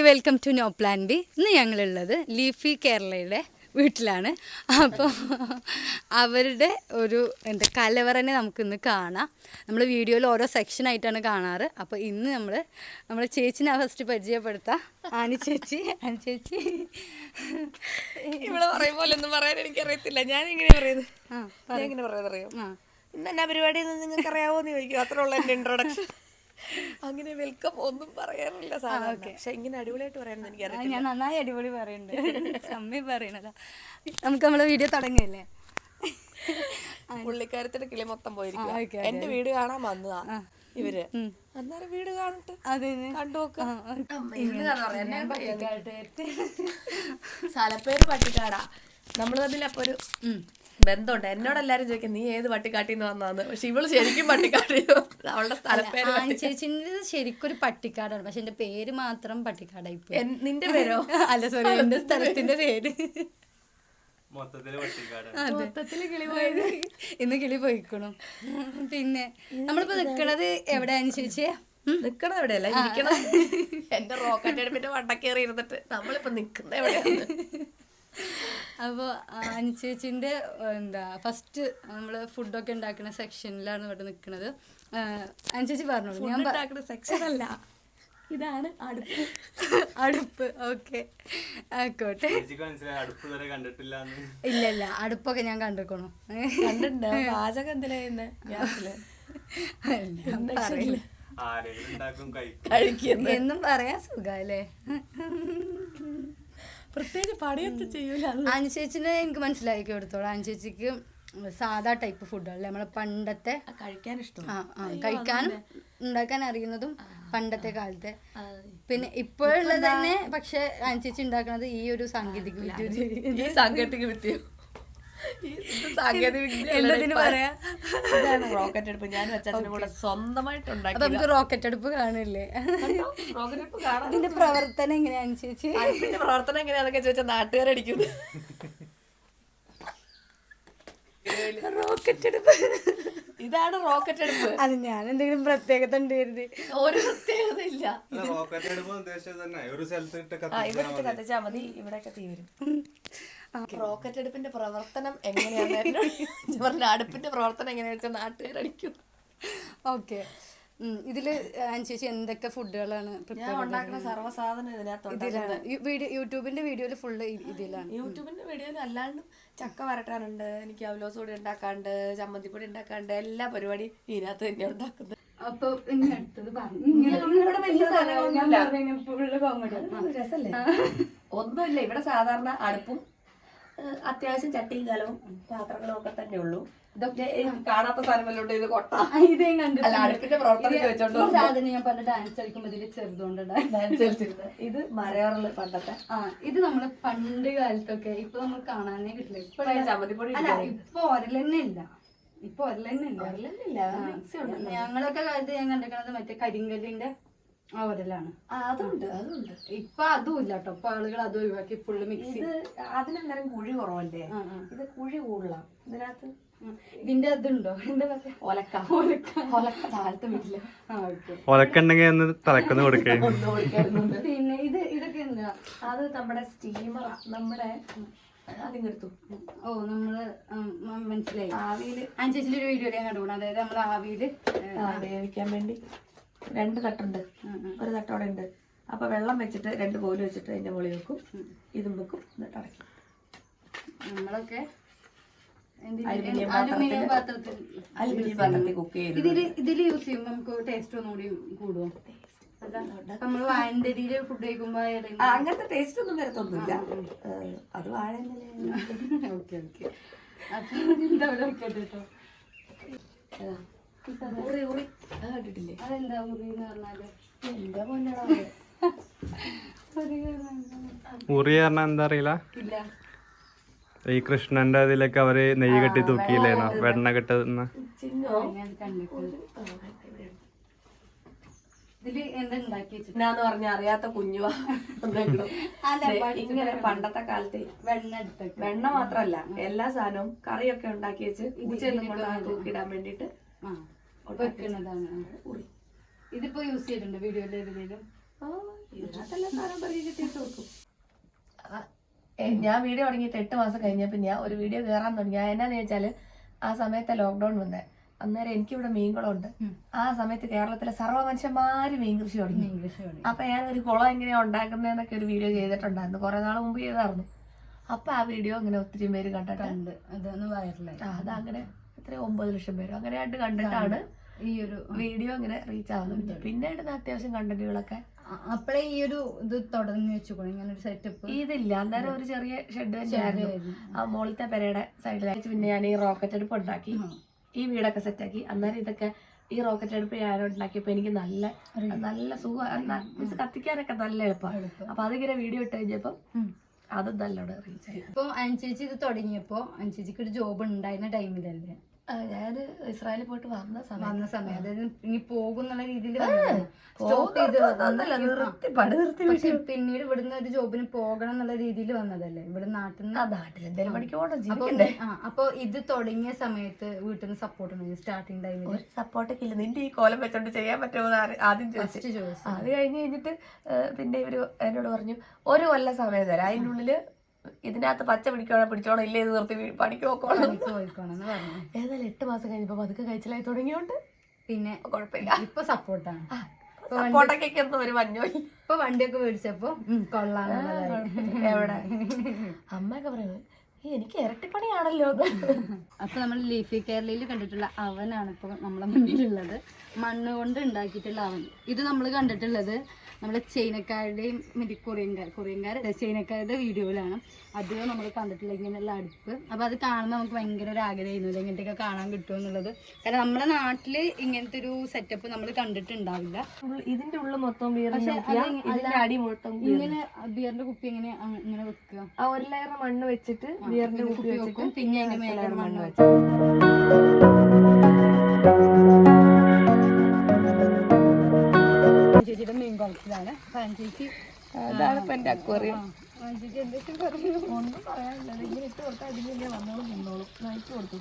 Welcome to no plan B. ഇന്ന് ഞങ്ങളുള്ളത് leafy കേരളയുടെ വീട്ടിലാണ്. അപ്പോൾ അവരുടെ ഒരു കലവറനെ നമുക്കിന്ന് കാണാം. നമ്മൾ വീഡിയോയിൽ ഓരോ സെക്ഷനായിട്ടാണ് കാണാറ്. അപ്പോൾ ഇന്ന് നമ്മുടെ ചേച്ചിനെ ഫസ്റ്റ് പരിചയപ്പെടുത്താം. ആനി ചേച്ചി ഇവിടെ പറയും പോലെ ഒന്നും പറയാൻ എനിക്കറിയത്തില്ല. ഞാൻ ഇങ്ങനെ പറയുന്നറിയോ, ഇന്ന് എന്നാ പരിപാടി നിങ്ങൾക്ക് അറിയാവോന്ന് ചോദിക്കും. അത്ര ഉള്ള എൻ്റെ ഇൻട്രൊഡക്ഷൻ. അങ്ങനെ വെൽക്കം ഒന്നും പറയാറില്ല സാധാരണ. പക്ഷെ ഇങ്ങനെ അടിപൊളിയായിട്ട് പറയാനൊന്നും എനിക്കറിയാം. ഞാൻ നന്നായി അടിപൊളി പറയുന്നുണ്ട്. അമ്മ പറയണതാ. നമുക്ക് നമ്മളെ വീഡിയോ തുടങ്ങിയല്ലേ. പുള്ളിക്കാരത്തിന്റെ കിളി മൊത്തം പോയിരിക്കും. എന്റെ വീട് കാണാൻ വന്നതാ ഇവര്. അന്നേരം വീട് കാണട്ടെ, കണ്ടു നോക്കാം. സ്ഥലപ്പേര് പട്ടിക്കാടാ. നമ്മള് തമ്മിൽ അപ്പൊ ഒരു ബന്ധമുണ്ട്. എന്നോട് എല്ലാരും ചോദിക്കും നീ ഏത് പട്ടിക്കാട്ടിന്ന് വന്നാന്ന്. പക്ഷെ ഇവള് ശരിക്കും പട്ടിക്കാട്ടി. അവളുടെ സ്ഥലപ്പേര് ചേച്ചിന്റെ ശരിക്കൊരു പട്ടിക്കാടാണ്. പക്ഷെ എന്റെ പേര് മാത്രം പട്ടിക്കാടായി. നിന്റെ പേരോ? അല്ല, സോറി, എന്റെ സ്ഥലത്തിന്റെ പേര് മൊത്തത്തില് കിളി പോയത്. ഇന്ന് കിളി പോയിക്കണു. പിന്നെ നമ്മളിപ്പോ നിക്കണത് എവിടെയാന്ന് ചേച്ചിയെ? നിക്കണത് എവിടെയല്ല, ഇരിക്കണം. എന്റെ റോക്കറ്റ് അടുപ്പിന്റെ വട്ടക്കേറി ഇരുന്നിട്ട് നമ്മളിപ്പോ നിക്കുന്ന എവിടെയാണ്. അപ്പോൾ അനുചേച്ചിൻ്റെ ഫസ്റ്റ് നമ്മൾ ഫുഡൊക്കെ ഉണ്ടാക്കുന്ന സെക്ഷനിലാണ് ഇവിടെ നിൽക്കുന്നത്. അനുചേച്ചി പറഞ്ഞോളൂ. ഞാൻ ഉണ്ടാക്കുന്ന സെക്ഷനല്ല, ഇതാണ് അടുപ്പ്. ഓക്കെ, ആയിക്കോട്ടെ. ഇല്ല, അടുപ്പൊക്കെ ഞാൻ കണ്ടിരിക്കണു. കണ്ടിട്ടുണ്ട്. പാചകം എന്തിനാ എന്നും പറയാൻ സുഖല്ലേ. പ്രത്യേകിച്ച് പണിയൊക്കെ ചെയ്യൂല. അനുചേച്ചിനെ എനിക്ക് മനസ്സിലാക്കി കൊടുത്തോളൂ. അനുചേച്ചിക്ക് സാധാ ടൈപ്പ് ഫുഡല്ലേ, നമ്മളെ പണ്ടത്തെ കഴിക്കാൻ ഇഷ്ടം. കഴിക്കാനും ഉണ്ടാക്കാൻ അറിയുന്നതും പണ്ടത്തെ കാലത്തെ. പിന്നെ ഇപ്പോഴുള്ളത് തന്നെ. പക്ഷെ അനുചേച്ചി ഉണ്ടാക്കുന്നത് ഈ ഒരു സാങ്കേതിക വിദ്യ. എന്നതിന് പറയാ, ഇതാണ് റോക്കറ്റ് അടുപ്പ്. ഞാൻ അച്ചാച്ചനും കൂടെ സ്വന്തമായിട്ട് ഉണ്ടാക്കി. നമുക്ക് റോക്കറ്റ് അടുപ്പ് കാണില്ലേ? ഇതിന്റെ പ്രവർത്തനം എങ്ങനെയാന്ന് ചേച്ചി? അടുപ്പിന്റെ പ്രവർത്തനം എങ്ങനെയാന്നൊക്കെ ചോദിച്ചാൽ നാട്ടുകാരടിക്കുന്നു. റോക്കറ്റ് അടുപ്പ്, ഇതാണ് റോക്കറ്റ് അടുപ്പ്. അത് ഞാൻ എന്തെങ്കിലും പ്രത്യേകത ഉണ്ടായിരുന്നു? ഒരു പ്രത്യേകത ഇല്ല. ഇവിടെ കത്തിച്ചാൽ മതി, ഇവിടെയൊക്കെ തീ വരും. റോക്കറ്റ് അടുപ്പിന്റെ പ്രവർത്തനം എങ്ങനെയാന്ന് പറഞ്ഞ, അടുപ്പിന്റെ പ്രവർത്തനം എങ്ങനെയാ വെച്ചാൽ നാട്ടുകാരടിക്കും. ഓക്കെ, ഇതില് അനുസരിച്ച് എന്തൊക്കെ ഫുഡുകളാണ് ഞാൻ ഉണ്ടാക്കുന്ന സർവ്വസാധനം ഇതിനകത്ത്? യൂട്യൂബിന്റെ വീഡിയോയില് ഫുള്ള് ഇതിലാണ്. യൂട്യൂബിന്റെ വീഡിയോയിൽ അല്ലാണ്ടും ചക്ക വരട്ടാനുണ്ട്, എനിക്ക് അവലോസ് പൊടി ഉണ്ടാക്കാണ്ട്, ചമ്മന്തിപ്പൊടി ഉണ്ടാക്കാണ്ട്, എല്ലാ പരിപാടിയും ഇതിനകത്ത് തന്നെ ഉണ്ടാക്കുന്നത്. അപ്പൊ രസല്ലേ? ഒന്നുമില്ല, ഇവിടെ സാധാരണ അടുപ്പും അത്യാവശ്യം ചട്ടിയും കലവും പാത്രങ്ങളും ഒക്കെ തന്നെ ഉള്ളൂ. ഇതൊക്കെ കാണാത്ത സാധനമല്ലോണ്ട്. ഇത് കൊട്ട, ഇതേം കണ്ടില്ല. അടുപ്പിന്റെ പ്രവർത്തനം ചോദിച്ചോണ്ട് സാധനം ഞാൻ പണ്ട് ഡാൻസ് കളിക്കുമ്പോ ഇതില് ചെറുതുകൊണ്ടുണ്ടായിരുന്നു. ഇത് മരയോറല് പണ്ടത്തെ. ഇത് നമ്മള് പണ്ട് കാലത്തൊക്കെ ഇപ്പൊ നമ്മൾ കാണാനേ കിട്ടില്ല. ഇപ്പൊ ചമ്മന്തിപ്പൊടി അല്ല, ഇപ്പൊ ഒരലെന്നെ ഇല്ല. ഞങ്ങളൊക്കെ കാലത്ത് ഞാൻ കണ്ടിരിക്കണത് മറ്റേ കരിങ്കല്ലിന്റെ ആ ഒരലാണ്. അതുണ്ട്. ഇപ്പൊ അതും ഇല്ല കേട്ടോ. ഇപ്പൊ ആളുകൾ അതും ഒഴിവാക്കി ഫുള്ള് മിക്സി. അതിനെന്തായാലും കുഴി കുറവല്ലേ, ഇത് കുഴി കൂടുതലാണ് ഇതിനകത്ത്. ഇതിന്റെ അതുണ്ടോ? എന്താ പറയാ, ഒലക്ക താഴത്തെ വീട്ടില് ഒലക്കുണ്ടെങ്കിൽ തലക്കൊന്ന് കൊടുക്കേ. പിന്നെ ഇതൊക്കെ എന്താ? അത് നമ്മുടെ സ്റ്റീമർ. നമ്മുടെ അതിങ്ങെടുത്തു. ഓ, നമ്മള് മനസ്സിലായി. ആവിയില് അനുസരിച്ചിന്റെ ഒരു വീഡിയോ ഞാൻ കണ്ടുപോകണം. അതായത് നമ്മള് ആവിയില് വേവിക്കാൻ വേണ്ടി 2 തട്ടുണ്ട്. ഒരു തട്ടോടെ ഉണ്ട്. അപ്പൊ വെള്ളം വെച്ചിട്ട് 2 കോല് വെച്ചിട്ട് അതിന്റെ മുകളിൽ വെക്കും, ഇതും വെക്കും, എന്നിട്ട് അടയ്ക്കും. നമ്മളൊക്കെ അലുമിനിയം പാത്രത്തിൽ കുക്ക് ചെയ്ത് ഇതില് യൂസ് ചെയ്യുമ്പോ നമുക്ക് ടേസ്റ്റ് ഒന്നുകൂടി കൂടും. നമ്മള് വാഴന്റെ ഫുഡ് കഴിക്കുമ്പോ അങ്ങനത്തെ ടേസ്റ്റ് ഒന്നും വരത്തൊന്നുമില്ല. അത് വാഴ. Okay okay. കേട്ടോ, കണ്ടിട്ടില്ലേ? അതെന്താ ഉറി എന്ന് പറഞ്ഞാല്? എന്താ പൊന്നടാ, ഉറി പറഞ്ഞാ എന്താ അറിയില്ല. ഇല്ല, ഈ കൃഷ്ണന്റെ അതിലൊക്കെ അവര് നെയ്യ് കെട്ടി തൂക്കിയില്ലേനോ, വെണ്ണ കെട്ടുന്ന. എന്നാന്ന് പറഞ്ഞ അറിയാത്ത കുഞ്ഞുവാ. ഇങ്ങനെ പണ്ടത്തെ കാലത്ത് വെണ്ണ മാത്രല്ല എല്ലാ സാധനവും കറിയൊക്കെ ഉണ്ടാക്കി വെച്ച് ഉച്ചയെല്ലാം കൊണ്ട് തൂക്കിടാൻ വേണ്ടിട്ട് വെക്കുന്നതാണ്. ഇതിപ്പോ യൂസ് ചെയ്തിട്ടുണ്ട് വീഡിയോയില് ഏതെങ്കിലും? ഇതിനകത്തെല്ലാം സാധനം പെറുക്കി കിട്ടിയിട്ട് വെക്കും. ഞാൻ വീഡിയോ തുടങ്ങിയിട്ട് 8 മാസം കഴിഞ്ഞപ്പോൾ ഞാൻ ഒരു വീഡിയോ കയറാൻ തുടങ്ങി. എന്നാന്ന് ചോദിച്ചാൽ ആ സമയത്ത് ലോക്ക്ഡൌൺ വന്നേ. അന്നേരം എനിക്കിവിടെ മീൻകുളമുണ്ട്. ആ സമയത്ത് കേരളത്തിലെ സർവ്വ മനുഷ്യന്മാര് മീൻ കൃഷി തുടങ്ങി. അപ്പൊ ഞാൻ ഒരു കുളം എങ്ങനെയാ ഉണ്ടാക്കുന്നതെന്നൊക്കെ ഒരു വീഡിയോ ചെയ്തിട്ടുണ്ടായിരുന്നു, കുറെ നാൾ മുമ്പ് ചെയ്തായിരുന്നു. അപ്പൊ ആ വീഡിയോ അങ്ങനെ ഒത്തിരി പേര് കണ്ടിട്ടുണ്ട്. അതങ്ങനെ എത്ര 9 ലക്ഷം പേര് അങ്ങനെയായിട്ട് കണ്ടിട്ടാണ് ഈ ഒരു വീഡിയോ ഇങ്ങനെ റീച്ച് ആവുന്നത്. പിന്നെ ഇടുന്ന അത്യാവശ്യം കണ്ടന്റുകളൊക്കെ അപ്പഴേ ഈ ഒരു ഇത് തുടങ്ങി വെച്ചോളൂ, ഇങ്ങനെ ഒരു സെറ്റപ്പ്. ഇതില്ല, അന്നേരം ഒരു ചെറിയ ഷെഡ് തന്നെയായിരുന്നു ആ മോളത്തെ പെരയുടെ സൈഡിലായിട്ട്. പിന്നെ ഞാൻ ഈ റോക്കറ്റ് അടുപ്പ് ഉണ്ടാക്കി, ഈ വീടൊക്കെ സെറ്റാക്കി. അന്നേരം ഇതൊക്കെ ഈ റോക്കറ്റ് അടുപ്പ് ഞാൻ ഉണ്ടാക്കിയപ്പോൾ എനിക്ക് നല്ല സുഖം, കത്തിക്കാനൊക്കെ നല്ല എളുപ്പമാണ്. അപ്പൊ അതിങ്ങനെ വീഡിയോ ഇട്ട് കഴിഞ്ഞപ്പം അതും നല്ലോണം റീച്ച് ആയി. ഇപ്പൊ അനുചേച്ചി ഇത് തുടങ്ങിയപ്പോ അനുചേച്ചിക്ക് ഒരു ജോബ് ഉണ്ടായിരുന്ന ടൈമിലല്ലേ? ഞാൻ ഇസ്രായേലിൽ പോയിട്ട് വന്ന സമയം, അതായത് ഇനി പോകുന്നുള്ള രീതിയിൽ പിന്നീട് ഇവിടുന്ന് ഒരു ജോബിന് പോകണം എന്നുള്ള രീതിയിൽ വന്നതല്ലേ? ഇവിടെ നാട്ടിൽ നിന്ന്. അപ്പൊ ഇത് തുടങ്ങിയ സമയത്ത് വീട്ടിൽ നിന്ന് സപ്പോർട്ട് ഉണ്ടെങ്കിൽ സ്റ്റാർട്ടിങ് ടൈമിൽ സപ്പോർട്ടൊക്കെ ഇല്ല. നിന്റെ ഈ കോലം വെച്ചോണ്ട് ചെയ്യാൻ പറ്റുമോ ആദ്യം ചോദിച്ചു. അത് കഴിഞ്ഞിട്ട് പിന്നെ ഇവര് എന്നോട് പറഞ്ഞു 1 കൊല്ലം സമയം തരാം, അതിൻ്റെ ഉള്ളില് ഇതിനകത്ത് പച്ച പിടിച്ചോണം ഇല്ലേ ഇത് നിർത്തി പണിക്ക് പോയിക്കോണം. ഏതായാലും 8 മാസം കഴിഞ്ഞപ്പോ പതുക്കെ കഴിച്ചിലായി തുടങ്ങിയോണ്ട് പിന്നെ കുഴപ്പമില്ല. ഇപ്പൊ സപ്പോർട്ടാണ്. സപ്പോർട്ടൊക്കെ ഒരു മഞ്ഞോ. ഇപ്പൊ വണ്ടിയൊക്കെ മേടിച്ചപ്പോ കൊള്ളാം. എവിടെ അമ്മയൊക്കെ പറയുന്നത് എനിക്ക് ഇരട്ടിപ്പണിയാണല്ലോ. അപ്പൊ നമ്മൾ ലീഫി കേരളയിൽ കണ്ടിട്ടുള്ള അവനാണ് ഇപ്പൊ നമ്മളെ മുന്നിലുള്ളത്. മണ്ണ് കൊണ്ട് ഉണ്ടാക്കിയിട്ടുള്ള അവൻ. ഇത് നമ്മൾ കണ്ടിട്ടുള്ളത് നമ്മളെ ചൈനക്കാരുടെയും കൊറിയൻകാർ ചൈനക്കാരുടെ വീഡിയോയിലാണ്. അധികം നമ്മൾ കണ്ടിട്ടില്ല ഇങ്ങനെയുള്ള അടുപ്പ്. അപ്പോൾ അത് കാണുമ്പോൾ നമുക്ക് ഭയങ്കര ഒരു ആഗ്രഹമായിരുന്നു ഇങ്ങനത്തെയൊക്കെ കാണാൻ കിട്ടുമോ എന്നുള്ളത്. കാരണം നമ്മുടെ നാട്ടിൽ ഇങ്ങനത്തെ ഒരു സെറ്റപ്പ് നമ്മൾ കണ്ടിട്ടുണ്ടാവില്ല. ഇതിന്റെ ഉള്ളിൽ മൊത്തം അടി മൊത്തം ഇങ്ങനെ ബിയറിന്റെ കുപ്പി ഇങ്ങനെ വെക്കുക. ആ 1 ലെയർ മണ്ണ് വെച്ചിട്ട് ബിയറിന്റെ കുപ്പി വെക്കും, പിന്നെ അതിന്റെ മേലെ മണ്ണ് വെച്ചു. ചേച്ചിയുടെ മീൻ കുളത്തിലാണ് ചേച്ചി. അതാണ് ഇപ്പൊ എന്റെ അക്വേറിയം. ചേച്ചി എന്തൊക്കെ പറഞ്ഞു? ഒന്നും പറയാനില്ല. ഇങ്ങനെ ഇട്ട് കൊടുത്താൽ അതിന്റെ വന്നോളും നിന്നോളും. ഇട്ട് കൊടുത്തു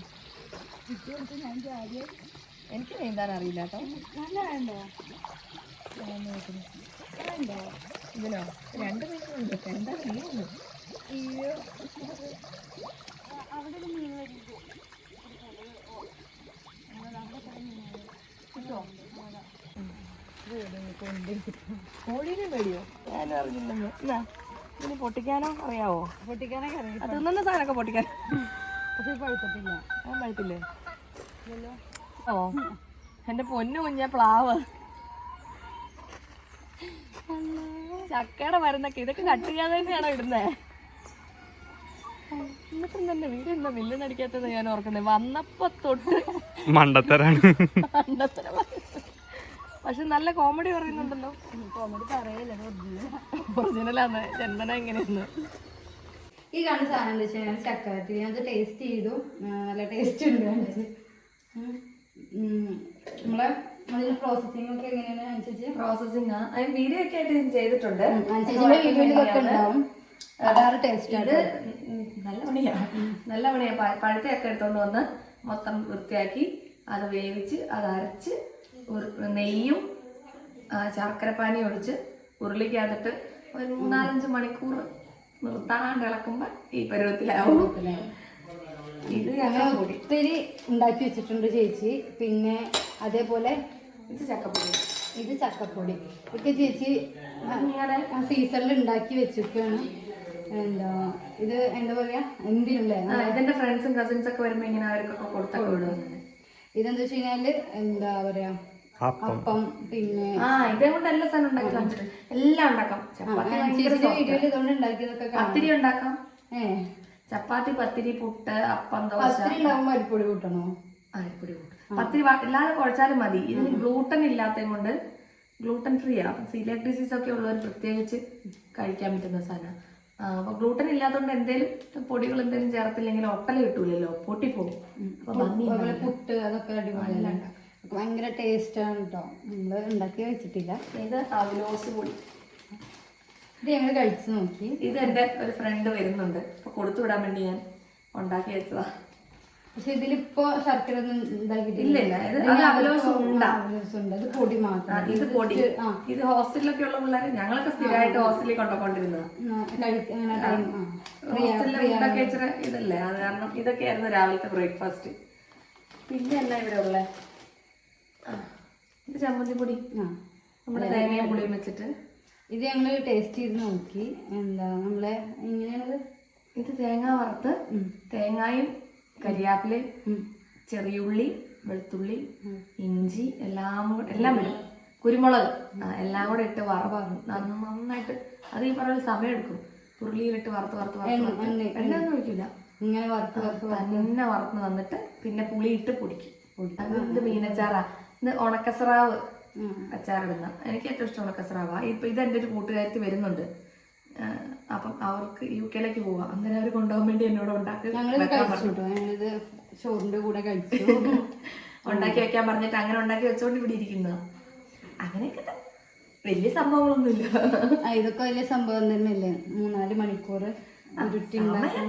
ഞാൻ ആദ്യം എനിക്ക് നീന്താൻ അറിയില്ല കേട്ടോ. നല്ല വേണ്ടോ ഇതിനോ 2 മീനുണ്ട്. എന്താ മീനുണ്ട്? അവിടെ ഒരു മീൻ വരുമ്പോ കോഴീനെ പേടിയോ? ഞാനും അറിഞ്ഞില്ലെന്ന്. എന്നാ ഇതിന് പൊട്ടിക്കാനോ അറിയാവോ? പൊട്ടിക്കാനൊക്കെ അറിയാം. അത് തിന്നുന്ന സാധനമൊക്കെ പൊട്ടിക്കാൻ. പക്ഷെ പഴുത്തിട്ടില്ല. ഞാൻ പഴുത്തില്ലേ? ഓ എന്റെ പൊന്നു കുഞ്ഞ പ്ലാവ്. ചക്കയുടെ മരുന്നൊക്കെ ഇതൊക്കെ കട്ട് ചെയ്യാതെ തന്നെയാണോ ഇടുന്നേ? എന്നിട്ടും തന്നെ വീടെന്താ മില്ലനടിക്കാത്തത് ഞാൻ ഓർക്കുന്നത്. വന്നപ്പോ തൊട്ട് മണ്ടത്തരാണ്. പക്ഷെ നല്ല കോമഡി പറയുന്നുണ്ടല്ലോ. കോമഡി പറയല്ലേ, ഒറിജിനലാന്ന്. ജന്മന എങ്ങനെയാന്ന് ഈ കാണുന്ന സാധനം എന്താ വെച്ചാൽ ചക്കരത്തി. ഞാനത് ടേസ്റ്റ് ചെയ്തു, നല്ല ടേസ്റ്റ് ഉണ്ട്. നമ്മളെ അതിന്റെ പ്രോസസ്സിംഗ് ഒക്കെ എങ്ങനെയാണ് അനുസരിച്ച്? പ്രോസസ്സിംഗ് വീഡിയോ ഒക്കെ ആയിട്ട് ഞാൻ ചെയ്തിട്ടുണ്ട്. വീഡിയോയിലൊക്കെ ഉണ്ടാവും. അതാണ് ടേസ്റ്റ്. അത് നല്ല പണിയാ. പഴുത്തയൊക്കെ എടുത്തോണ്ട് വന്ന് മൊത്തം വൃത്തിയാക്കി അത് വേവിച്ച് അത് അരച്ച് നെയ്യും ശർക്കരപ്പാനി ഒഴിച്ച് ഉരുളിക്കകത്തിട്ട് ഒരു 3-4-5 മണിക്കൂർ നിർത്താണ്ട് ഇളക്കുമ്പോ ഈ പരുവത്തിലാവും. ഇത് ഒത്തിരി ഉണ്ടാക്കി വെച്ചിട്ടുണ്ട് ചേച്ചി. പിന്നെ അതേപോലെ ഇത് ചക്കപ്പൊടി ഒക്കെ ചേച്ചി സീസണിൽ ഉണ്ടാക്കി വെച്ചിട്ടാണ്. ഇത് എന്താ പറയാ, എന്തിനുള്ളേ ഇതിന്റെ ഫ്രണ്ട്സും കസിൻസ് ഒക്കെ വരുമ്പോ ഇങ്ങനെ അവർക്കൊക്കെ കൊടുത്തൊക്കെ വിടും. ഇതെന്താ വെച്ച് കഴിഞ്ഞാല് എന്താ പറയാ, അപ്പം. പിന്നെ ഇതേ കൊണ്ട് എല്ലാ സാധനം ഉണ്ടാക്കി എല്ലാം ഉണ്ടാക്കാം. വീഡിയോയിൽ ഇതുകൊണ്ട് ഉണ്ടാക്കിയതൊക്കെ പത്തിരി ഉണ്ടാക്കാം. ചപ്പാത്തി, പത്തിരി, പുട്ട്, അപ്പം, ദോശ. അരിപ്പൊടി കൂട്ടണോ? അരിപ്പൊടി കൂട്ടും. പത്തിരി ഇല്ലാതെ കുഴച്ചാലും മതി. ഇതിന് ഗ്ലൂട്ടൻ ഇല്ലാത്തത് കൊണ്ട് ഗ്ലൂട്ടൻ ഫ്രീ ആണ്. സീലിയാക് ഡിസീസ് ഒക്കെ ഉള്ളവർ പ്രത്യേകിച്ച് കഴിക്കാൻ പറ്റുന്ന സാധനം. അപ്പൊ ഗ്ലൂട്ടൻ ഇല്ലാത്തതുകൊണ്ട് എന്തെങ്കിലും പൊടികൾ എന്തെങ്കിലും ചേർത്തില്ലെങ്കിൽ ഒട്ടല കിട്ടൂലല്ലോ, പൊട്ടിപ്പോകും. പുട്ട് അതൊക്കെ അടിപൊളിയല്ല, ഭയങ്കര ടേസ്റ്റ് ആണ് കേട്ടോ. നമ്മള് ഉണ്ടാക്കി വെച്ചിട്ടില്ല. ഇത് അവലോസ് പൊടി. ഇത് ഞങ്ങൾ കഴിച്ചു നോക്കി. ഇത് എൻ്റെ ഒരു ഫ്രണ്ട് വരുന്നുണ്ട്, അപ്പൊ കൊടുത്തു വിടാൻ വേണ്ടി ഞാൻ ഉണ്ടാക്കി വെച്ചതാ. പക്ഷെ ഇതിലിപ്പോ ശർക്കര ഒന്നും ഇല്ല അത് അവലോസം ഉണ്ട്. അത് പൊടി മാത്രം. ഇത് പൊടി. ഇത് ഹോസ്റ്റലിലൊക്കെ ഉള്ള പിള്ളേർ, ഞങ്ങളൊക്കെ സ്ഥിരമായിട്ട് ഹോസ്റ്റലിൽ കൊണ്ടുകൊണ്ടിരുന്നത്. ഹോസ്റ്റലിലെ ഫുഡൊക്കെ ഇച്ചിരി ഇതല്ലേ, അത് കാരണം ഇതൊക്കെയായിരുന്നു രാവിലത്തെ ബ്രേക്ക്ഫാസ്റ്റ്. പിന്നെ എന്നാ ഇവിടെ ഉള്ളേ, ഇത് ചമ്മന്തി പൊടി, നമ്മുടെ തേങ്ങയും പൊടിയും വെച്ചിട്ട്. ഇത് ഞങ്ങള് ടേസ്റ്റ് ചെയ്ത് നോക്കി. എന്താ നമ്മളെ എങ്ങനെയാണത്, ഇത് തേങ്ങ വറുത്ത് തേങ്ങായും കരിയാപ്പിലയും ചെറിയുള്ളി വെളുത്തുള്ളി ഇഞ്ചി എല്ലാം വരും, കുരുമുളക് എല്ലാം കൂടെ ഇട്ട് നന്നായിട്ട്. അത് ഈ പറഞ്ഞ സമയം എടുക്കും. ഉരുളിയിലിട്ട് വറുത്ത് എണ്ണ ഒന്നും ഒഴിക്കില്ല, ഇങ്ങനെ തന്നെ വറുത്ത് വന്നിട്ട് പിന്നെ പുളി ഇട്ട് പൊടിക്കും. ഇത് മീനച്ചാറാ. ഇത് ഉണക്കസ്രാവ് അച്ചാറിടുന്ന, എനിക്ക് ഏറ്റവും ഇഷ്ടം ഉണക്കസ്രാവാ. ഇപ്പൊ ഇതെന്റെ ഒരു കൂട്ടുകാർക്ക് വരുന്നുണ്ട്, അപ്പം അവർക്ക് UK പോവാം. അന്നേരം അവർ കൊണ്ടുപോകാൻ വേണ്ടി എന്നോട് ഞങ്ങളിത് ചോറിന്റെ കൂടെ കഴിച്ചു. ഉണ്ടാക്കി വെക്കാൻ പറഞ്ഞിട്ട് അങ്ങനെ ഉണ്ടാക്കി വെച്ചോണ്ട് ഇവിടെ ഇരിക്കുന്നത്. അങ്ങനെയൊക്കെ വലിയ സംഭവങ്ങളൊന്നുമില്ല. ഇതൊക്കെ വലിയ സംഭവം തന്നെയല്ലേ, 3-4 മണിക്കൂർ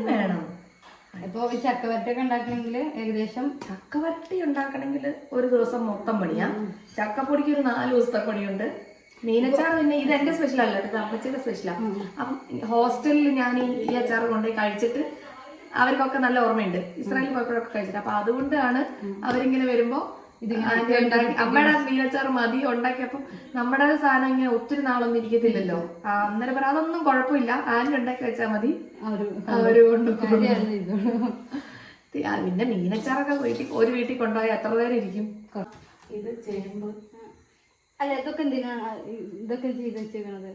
വേണം. ഇപ്പൊ ഈ ചക്കവരട്ടൊക്കെ ഉണ്ടാക്കണമെങ്കിൽ ഏകദേശം, ചക്കവരട്ടി ഉണ്ടാക്കണമെങ്കിൽ ഒരു ദിവസം മൊത്തം പണിയാ. ചക്കപ്പൊടിക്ക് ഒരു 4 ദിവസത്തെ പണിയുണ്ട്. മീനച്ചാർ പിന്നെ ഇത് എന്റെ സ്പെഷ്യൽ അല്ല, ഇത് അമ്മച്ചിയുടെ സ്പെഷ്യലാ. അപ്പം ഹോസ്റ്റലിൽ ഞാൻ ഈ അച്ചാർ കൊണ്ടുപോയി കഴിച്ചിട്ട് അവർക്കൊക്കെ നല്ല ഓർമ്മയുണ്ട്, ഇസ്രായേലിൽ പോയപ്പോഴൊക്കെ കഴിച്ചിട്ട്. അപ്പൊ അതുകൊണ്ടാണ് അവരിങ്ങനെ വരുമ്പോ അമ്മയുടെ മീനച്ചാർ മതി ഉണ്ടാക്കിയപ്പം. നമ്മുടെ സാധനം ഇങ്ങനെ ഒത്തിരി നാളൊന്നും ഇരിക്കത്തില്ലല്ലോ. അന്നേരം പറയാം അതൊന്നും കുഴപ്പമില്ല, ആരും ഉണ്ടാക്കി വെച്ചാൽ മതി, അവര് കൊണ്ടുപോകും. പിന്നെ മീനച്ചാറൊക്കെ ഒരു വീട്ടിൽ കൊണ്ടുപോയാൽ എത്ര നേരം ഇരിക്കും. ഇത് ചേമ്പ് അല്ല, ഇതൊക്കെ എന്തിനാണ് ഇതൊക്കെ ചെയ്ത് വെച്ചേക്കണത്?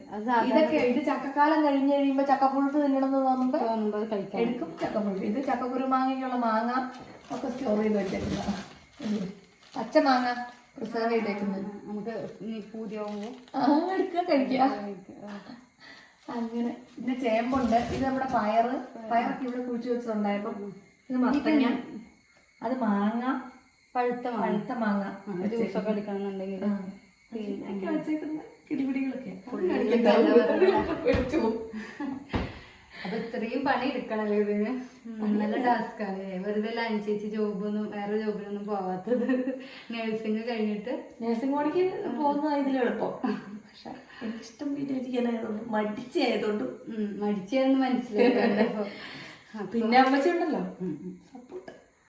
ഇതൊക്കെ ഇത് ചക്കക്കാലം കഴിഞ്ഞ് കഴിയുമ്പോ ചക്കപ്പുഴുത്ത് തിന്നണമെന്ന് തോന്നുമ്പോ അത് കഴിക്കാം, എടുക്കും ചക്കപ്പുഴുത്ത്. ഇത് ചക്കക്കുരു മാങ്ങയ്ക്കുള്ള മാങ്ങ ഒക്കെ സ്റ്റോർ ചെയ്ത് വെച്ചേക്കുന്ന, പച്ച മാങ്ങ പ്രിസർവ് ചെയ്തേക്കുന്നത്. നമുക്ക് പൂതിയാവുമ്പോ എടുക്കുക കഴിക്കുക. അങ്ങനെ ഇത് ചേമ്പുണ്ട്. ഇത് നമ്മുടെ പയറൊക്കെ ഇവിടെ കുഴിച്ചു വെച്ചിട്ടുണ്ടായപ്പോ ഇത് മത്തങ്ങ, അത് മാങ്ങ, പഴുത്ത മാങ്ങ ജ്യൂസൊക്കെ എടുക്കണമെന്നുണ്ടെങ്കിൽ വെച്ചേക്കുന്ന കിടിപിടികളൊക്കെ. അപ്പൊ ഇത്രയും പണി എടുക്കണല്ലോ ഇതിന്, നല്ല ടാസ്ക് ആണ്. വെറുതെ അനുസരിച്ച് ജോബൊന്നും വേറെ ജോബിനൊന്നും പോവാത്തത്. നഴ്സിംഗ് കഴിഞ്ഞിട്ട് നഴ്സിംഗ് പണിക്ക് പോകുന്ന ഇതിലെളുപ്പം. പക്ഷെ എനിക്കിഷ്ടം വീട്ടിലിരിക്കാനായതുകൊണ്ട് മടിച്ചായതുകൊണ്ട് മടിച്ചാന്ന് മനസ്സിലായി. പിന്നെ അമ്മച്ചി ഉണ്ടല്ലോ,